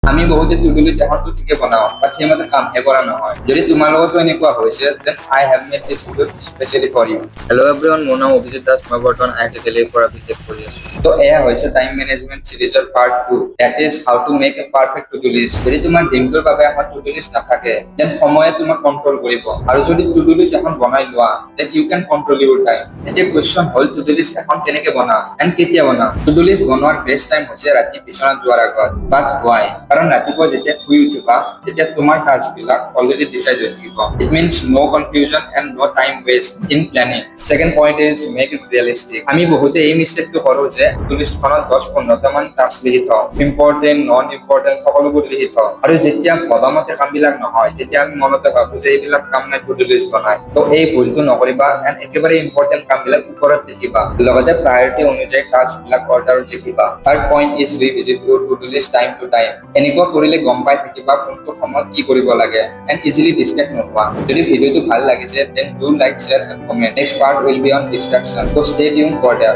আমি বহুতে two do list এখন তো ঠিকে বনাও বাট সেইমতে কামহে কৰা নহয় যদি তোমাৰ লগতো এনেকুৱা হৈছে then I have made this video specially for you hello' everyone মোৰ নাম অভিজিত দাস মই বৰ্তমান আইটি দিল্লীৰ পৰা বিটেক কৰি আছো তো এয়া হৈছে টাইম মেনেজমেন্ট সিৰিজৰ part 2 that is how to make a perfect to do list যদি তোমাৰ দিনটোৰ বাবে এখন টু ডু লিষ্ট নাথাকে দেন সময়ে তোমাক কন্ট্ৰল কৰিব আৰু যদি টু ডু লিষ্ট এখন বনাই লোৱা then you can control your time এতিয়া কোৱেশ্চন হল টু ডু লিষ্ট এখন কেনেকে বনা এণ্ড কেতিয়া বনা টু ডু লিষ্ট বনোৱাৰ বেষ্ট টাইম হৈছে ৰাতি বিচনাত যোৱাৰ আগত বাট হোৱাই কাৰণ ৰাতিপুৱা যেতিয়া শুই উঠিবা তেতিয়া তোমাৰ টাস্কবিলাক অলৰেডি ডিসাইড হৈ থাকিব it means no confusion and no time waste in planning second point is make it realistic আমি বহুতে এই মিষ্টেকটো কৰো যে টু ডু লিষ্টখনত 10-15টা মান টাস্ক লিখি থওঁ ইম্পৰ্টেণ্ট নন ইম্পৰ্টেণ্ট সকলোবোৰ লিখি থওঁ আৰু যেতিয়া ভবামতে কামবিলাক নহয় তেতিয়া আমি মনতে ভাবো যে এইবিলাক কাম নাই টু ডু লিষ্ট বনাই তো এই ভুলটো নকৰিবা এণ্ড একেবাৰে ইম্পৰ্টেণ্ট কামবিলাক ওপৰত লিখিবা লগতে প্ৰায়ৰিটি অনুযায়ী টাস্কবিলাক অৰ্ডাৰত লিখিবা third point is revisit your to do list time to time এনেকুৱা কৰিলে গম পাই থাকিবা কোনটো সময়ত কি কৰিব লাগে এণ্ড ইজিলি ডিস্ট্ৰেক্ট নোহোৱা যদি ভিডিঅ'টো ভাল লাগিছে then do like share and comment next part will be on distraction so stay tuned for that